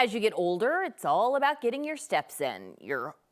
As you get older, it's all about getting your steps in.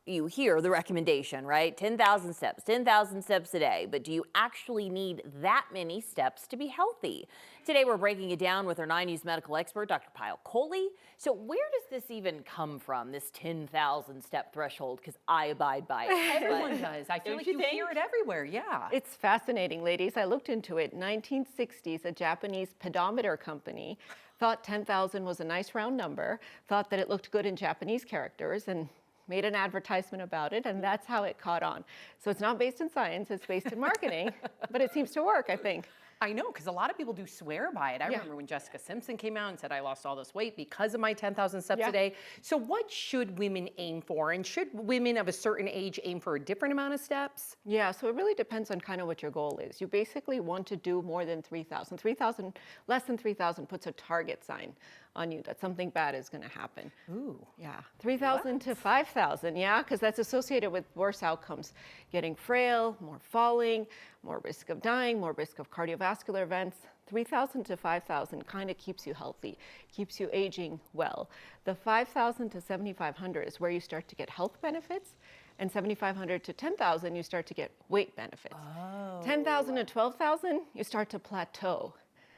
You hear the recommendation, right? 10,000 steps, 10,000 steps a day. But do you actually need that many steps to be healthy? Today, we're breaking it down with our 9 News medical expert, Dr. Payal Kohli. So where does this even come from, this 10,000 step threshold? Because I abide by it. Everyone does. I feel like you hear it everywhere. Yeah. It's fascinating, ladies. I looked into it. 1960s, a Japanese pedometer company thought 10,000 was a nice round number, thought that it looked good in Japanese characters, and made an advertisement about it, and that's how it caught on. So it's not based in science, it's based in marketing, but it seems to work, I think. I know, because a lot of people do swear by it. I remember when Jessica Simpson came out and said, I lost all this weight because of my 10,000 steps a day. So what should women aim for? And should women of a certain age aim for a different amount of steps? Yeah, so it really depends on kind of what your goal is. You basically want to do more than 3,000. 3,000, less than 3,000 puts a target sign on you that something bad is going to happen. Ooh. Yeah, 3,000 to 5,000, yeah, because that's associated with worse outcomes. Getting frail, more falling, more risk of dying, more risk of cardiovascular events. 3,000 to 5,000 kind of keeps you healthy, keeps you aging well. The 5,000 to 7,500 is where you start to get health benefits, and 7,500 to 10,000 you start to get weight benefits. 10,000 to 12,000 you start to plateau.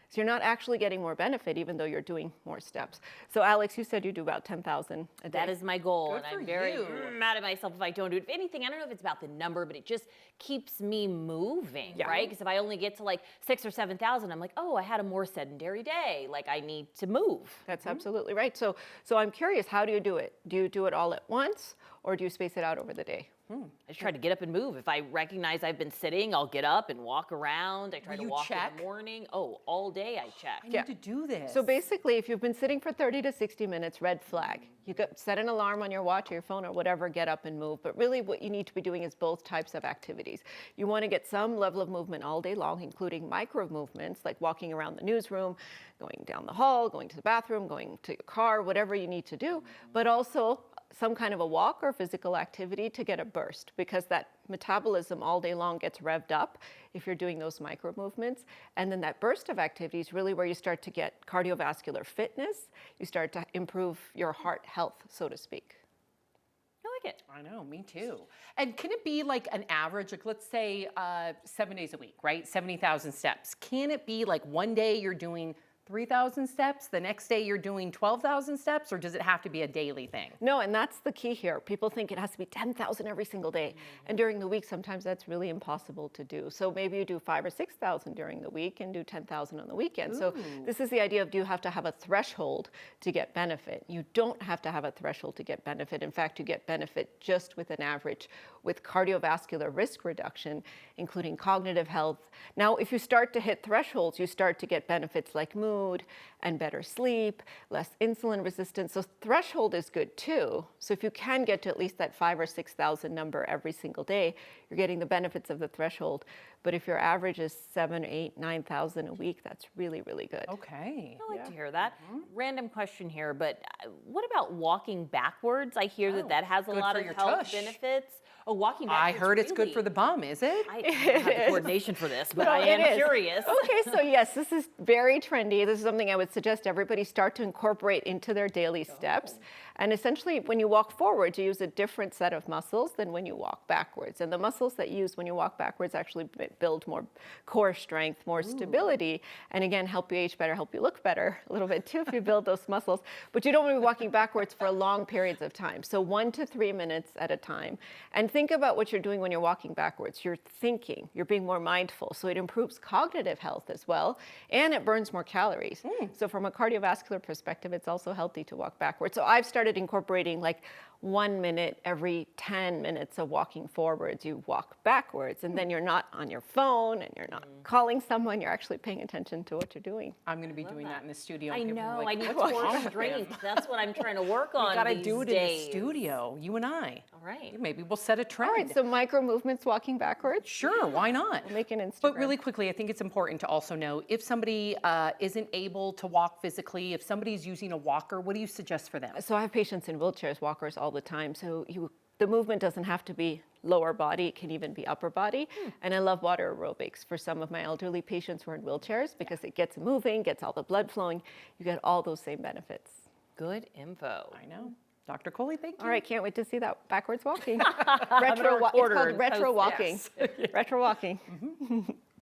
So you're not actually getting more benefit even though you're doing more steps. So Alex, you said you do about 10,000 a day. That is my goal, Good and for I'm very you. mad at myself if I don't do it. If anything, I don't know if it's about the number, but it just keeps me moving, right? Because if I only get to like 6,000 or 7,000, I'm like, oh, I had a more sedentary day. Like I need to move. That's absolutely right. So I'm curious, how do you do it? Do you do it all at once, or do you space it out over the day? I just try to get up and move. If I recognize I've been sitting, I'll get up and walk around. I try to walk in the morning. Oh, all day I check. I need to do this. So basically, if you've been sitting for 30 to 60 minutes, red flag. You set an alarm on your watch or your phone or whatever, get up and move. But really what you need to be doing is both types of activities. You want to get some level of movement all day long, including micro movements like walking around the newsroom, going down the hall, going to the bathroom, going to your car, whatever you need to do. But also some kind of a walk or physical activity to get a burst, because that metabolism all day long gets revved up if you're doing those micro movements. And then that burst of activity is really where you start to get cardiovascular fitness. You start to improve your heart health, so to speak. I like it. I know, me too. And can it be like an average, like let's say 7 days a week, right? 70,000 steps. Can it be like one day you're doing 3,000 steps, the next day you're doing 12,000 steps, or does it have to be a daily thing? No, and that's the key here. People think it has to be 10,000 every single day. And during the week, sometimes that's really impossible to do. So maybe you do 5,000 or 6,000 during the week and do 10,000 on the weekend. So this is the idea of, do you have to have a threshold to get benefit? You don't have to have a threshold to get benefit. In fact, you get benefit just with an average with cardiovascular risk reduction, including cognitive health. Now, if you start to hit thresholds, you start to get benefits like mood and better sleep, less insulin resistance. So threshold is good too. So if you can get to at least that 5,000 or 6,000 number every single day, you're getting the benefits of the threshold. But if your average is 7,000, 8,000, 9,000 a week, that's really, really good. Okay. I like to hear that. Random question here, but what about walking backwards? I hear that has a lot of health benefits. Oh, walking backwards. I heard it's good for the bum, is it? I don't have the coordination for this, but I am curious. Okay, so yes, this is very trendy. This is something I would suggest everybody start to incorporate into their daily steps. And essentially, when you walk forward, you use a different set of muscles than when you walk backwards. And the muscles that you use when you walk backwards actually build more core strength, more stability, and again, help you age better, help you look better a little bit too if you build those muscles. But you don't want to be walking backwards for long periods of time. So 1 to 3 minutes at a time. And think about what you're doing when you're walking backwards. You're thinking, you're being more mindful. So it improves cognitive health as well, and it burns more calories. So from a cardiovascular perspective, it's also healthy to walk backwards. So I've started incorporating like 1 minute every 10 minutes of walking forwards. You walk backwards, and then you're not on your phone and you're not calling someone. You're actually paying attention to what you're doing. I'm going to be doing that in the studio. I know. I need "What's core wrong with strength. him?" That's what I'm trying to work on. We got to these do it days. in the studio, you and I. All right. Maybe we'll set a trend. All right, so micro movements walking backwards. Sure, why not? We'll make an Instagram. But really quickly, I think it's important to also know if somebody isn't able to walk physically, if somebody's using a walker, what do you suggest for them? So I have patients in wheelchairs, walkers all the time. So the movement doesn't have to be lower body, it can even be upper body. And I love water aerobics for some of my elderly patients who are in wheelchairs because it gets moving, gets all the blood flowing. You get all those same benefits. Good info. I know. Dr. Kohli, thank you. All right, can't wait to see that backwards walking. Retro, it's called retro walking. Yes. Retro walking.